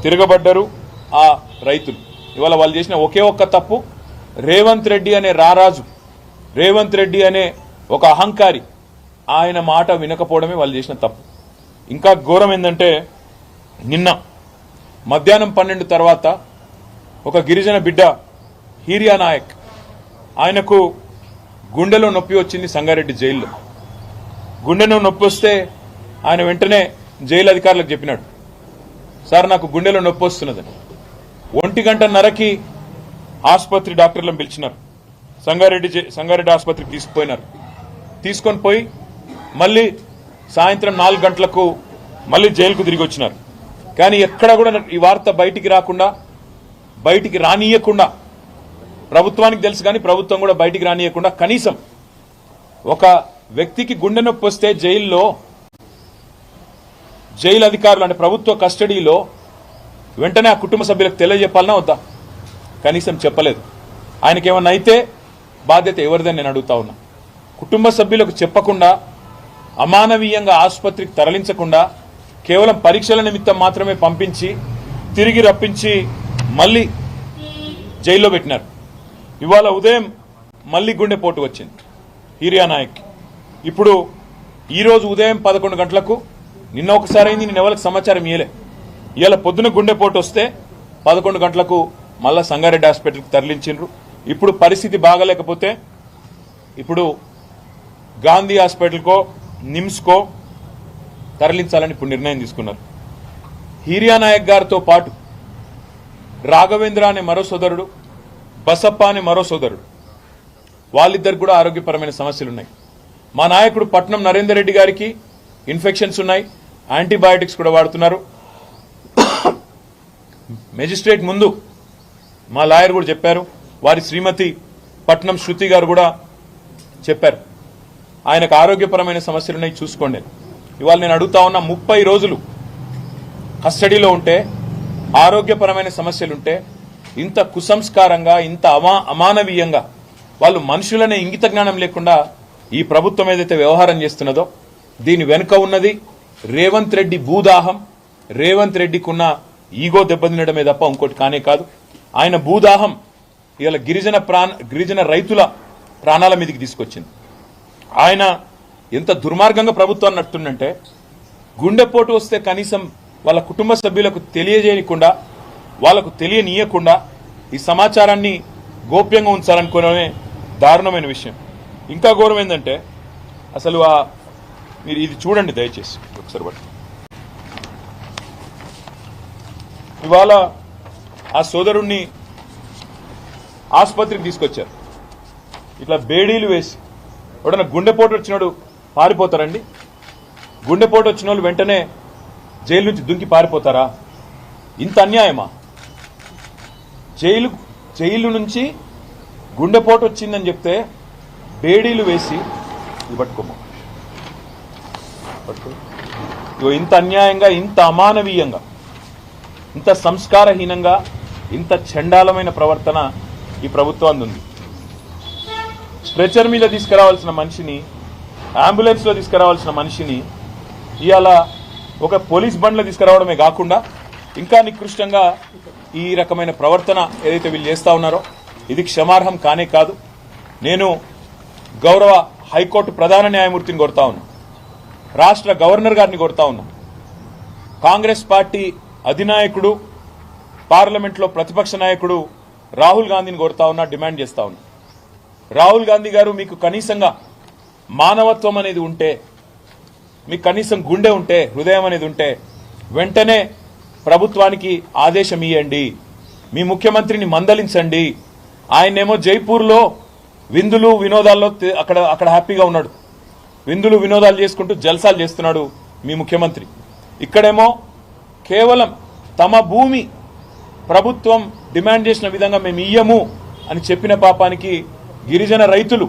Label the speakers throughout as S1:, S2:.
S1: తిరగబడ్డారు ఆ రైతులు. ఇవాళ వాళ్ళు చేసిన ఒకే ఒక్క తప్పు, రేవంత్ రెడ్డి అనే రారాజు, రేవంత్ రెడ్డి అనే ఒక అహంకారి ఆయన మాట వినకపోవడమే వాళ్ళు చేసిన తప్పు. ఇంకా ఘోరం ఏంటంటే నిన్న మధ్యాహ్నం 12 తర్వాత ఒక గిరిజన బిడ్డ హీరియా నాయక్, ఆయనకు గుండెలో నొప్పి వచ్చింది సంగారెడ్డి జైల్లో. గుండెలో నొప్పి వస్తే ఆయన వెంటనే జైలు అధికారులకు చెప్పినాడు, సార్ నాకు గుండెలో నొప్పి వస్తున్నదని. 1:30కి ఆసుపత్రి డాక్టర్లను పిలిచినారు, సంగారెడ్డి ఆసుపత్రికి తీసుకుపోయినారు. తీసుకొని పోయి మళ్ళీ సాయంత్రం 4 గంటలకు మళ్ళీ జైలుకు తిరిగి వచ్చినారు. కానీ ఎక్కడ కూడా ఈ వార్త బయటికి రానియకుండా, ప్రభుత్వానికి తెలుసు కానీ ప్రభుత్వం కూడా బయటికి రానియకుండా, కనీసం ఒక వ్యక్తికి గుండె నొప్పి వస్తే జైలు అధికారులు అంటే ప్రభుత్వ కస్టడీలో వెంటనే ఆ కుటుంబ సభ్యులకు తెలియజెప్పాలన్నా వద్దా? కనీసం చెప్పలేదు. ఆయనకేమన్నా అయితే బాధ్యత ఎవరిదని నేను అడుగుతా ఉన్నా. కుటుంబ సభ్యులకు చెప్పకుండా, అమానవీయంగా ఆసుపత్రికి తరలించకుండా, కేవలం పరీక్షల నిమిత్తం మాత్రమే పంపించి తిరిగి రప్పించి మళ్ళీ జైల్లో పెట్టినారు. ఇవాళ ఉదయం మళ్ళీ గుండెపోటు వచ్చింది హీరియా నాయక్. ఇప్పుడు ఈరోజు ఉదయం 11 గంటలకు, నిన్న ఒకసారి అయింది, నిన్న ఎవరికి సమాచారం ఇయ్యలే. ఇవాళ పొద్దున గుండెపోటు వస్తే 11 గంటలకు మళ్ళా సంగారెడ్డి హాస్పిటల్కి తరలించిండ్రు. ఇప్పుడు పరిస్థితి బాగలేకపోతే ఇప్పుడు గాంధీ హాస్పిటల్కో నిమ్స్కో తరలించాలని ఇప్పుడు నిర్ణయం తీసుకున్నారు. హీరియా నాయక్ గారితో పాటు రాఘవేంద్ర అనే మరో సోదరుడు, బసప్ప అనే మరో సోదరుడు, వాళ్ళిద్దరికి కూడా ఆరోగ్యపరమైన సమస్యలున్నాయి. మా నాయకుడు పట్నం నరేందర్ రెడ్డి గారికి ఇన్ఫెక్షన్స్ ఉన్నాయి, యాంటీబయాటిక్స్ కూడా వాడుతున్నారు. మెజిస్ట్రేట్ ముందు మా లాయర్ కూడా చెప్పారు, వారి శ్రీమతి పట్నం శృతి గారు కూడా చెప్పారు, ఆయనకు ఆరోగ్యపరమైన సమస్యలున్నాయి, చూసుకోండి. ఇవాళ నేను అడుగుతా ఉన్నా, 30 రోజులు కస్టడీలో ఉంటే, ఆరోగ్యపరమైన సమస్యలుంటే, ఇంత కుసంస్కారంగా, ఇంత అమానవీయంగా, వాళ్ళు మనుషులనే ఇంగిత జ్ఞానం లేకుండా ఈ ప్రభుత్వం ఏదైతే వ్యవహారం చేస్తున్నదో, దీని వెనుక ఉన్నది రేవంత్ రెడ్డి భూదాహం, రేవంత్ రెడ్డికున్న ఈగో దెబ్బతినడమే తప్ప ఇంకోటి కానే కాదు. ఆయన భూదాహం ఇవాళ గిరిజన రైతుల ప్రాణాల మీదకి తీసుకొచ్చింది. ఆయన ఎంత దుర్మార్గంగా ప్రభుత్వాన్ని నడుతుందంటే, గుండెపోటు వస్తే కనీసం వాళ్ళ కుటుంబ సభ్యులకు తెలియజేయకుండా, వాళ్లకు తెలియనీయకుండా ఈ సమాచారాన్ని గోప్యంగా ఉంచాలనుకోవడమే దారుణమైన విషయం. ఇంకా ఘోరం ఏంటంటే, అసలు మీరు ఇది చూడండి దయచేసి ఒకసారి బట్టి. ఇవాళ ఆ సోదరుణ్ణి ఆసుపత్రికి తీసుకొచ్చారు, ఇట్లా బేడీలు వేసి. ఎవడన్నా గుండెపోటు వచ్చినాడు పారిపోతారండి? గుండెపోటు వచ్చిన వాళ్ళు వెంటనే జైలు నుంచి దుంకి పారిపోతారా? ఇంత అన్యాయమా? జైలు నుంచి గుండెపోటు వచ్చిందని చెప్తే బేడీలు వేసి ఇది పట్టుకోమా, ఇంత అన్యాయంగా, ఇంత అమానవీయంగా, ఇంత సంస్కారహీనంగా, ఇంత చండాలమైన ప్రవర్తన ఈ ప్రభుత్వానికి ఉంది. స్ట్రెచర్ మీద తీసుకురావాల్సిన మనిషిని, అంబులెన్స్ లో తీసుకురావాల్సిన మనిషిని ఇవాళ ఒక పోలీస్ బండ్లో తీసుకురావడమే కాకుండా ఇంకా నికృష్టంగా ఈ రకమైన ప్రవర్తన ఏదైతే వీళ్ళు చేస్తా ఉన్నారో ఇది క్షమార్హం కానే కాదు. నేను గౌరవ హైకోర్టు ప్రధాన న్యాయమూర్తిని కోరుతా ఉన్నా, రాష్ట్ర గవర్నర్ గారిని కోరుతా ఉన్నా, కాంగ్రెస్ పార్టీ అధినాయకుడు, పార్లమెంట్లో ప్రతిపక్ష నాయకుడు రాహుల్ గాంధీని కోరుతా ఉన్నా, డిమాండ్ చేస్తా ఉన్నా. రాహుల్ గాంధీ గారు, మీకు కనీసంగా మానవత్వం అనేది ఉంటే, మీకు కనీసం గుండె ఉంటే, హృదయం అనేది ఉంటే, వెంటనే ప్రభుత్వానికి ఆదేశం ఇవ్వండి, మీ ముఖ్యమంత్రిని మందలించండి. ఆయనేమో జైపూర్లో విందులు వినోదాల్లో అక్కడ హ్యాపీగా ఉన్నాడు, విందులు వినోదాలు చేసుకుంటూ జల్సాలు చేస్తున్నాడు మీ ముఖ్యమంత్రి. ఇక్కడేమో కేవలం తమ భూమి ప్రభుత్వం డిమాండ్ చేసిన విధంగా మేము ఇయ్యము అని చెప్పిన పాపానికి గిరిజన రైతులు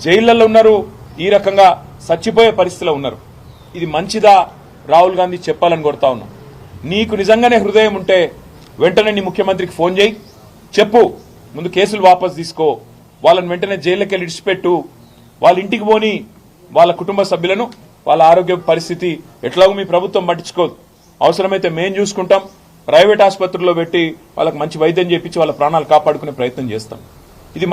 S1: జైళ్లలో ఉన్నారు, ఈ రకంగా చచ్చిపోయే పరిస్థితిలో ఉన్నారు. ఇది మంచిదా? రాహుల్ గాంధీ చెప్పాలని కోరుతా ఉన్నా. నీకు నిజంగానే హృదయం ఉంటే వెంటనే నీ ముఖ్యమంత్రికి ఫోన్ చేయి, చెప్పు, ముందు కేసులు వాపసు తీసుకో, వాళ్ళని వెంటనే జైల్లోకి వెళ్ళి ఇడిచిపెట్టు, వాళ్ళ ఇంటికి పోని, వాళ్ళ కుటుంబ సభ్యులను, వాళ్ళ ఆరోగ్య పరిస్థితి ఎట్లాగో మీ ప్రభుత్వం పట్టించుకోదు, అవసరమైతే మేం చూసుకుంటాం, ప్రైవేట్ ఆసుపత్రుల్లో పెట్టి వాళ్ళకి మంచి వైద్యం చేపించి వాళ్ళ ప్రాణాలు కాపాడుకునే ప్రయత్నం చేస్తాం. ఇది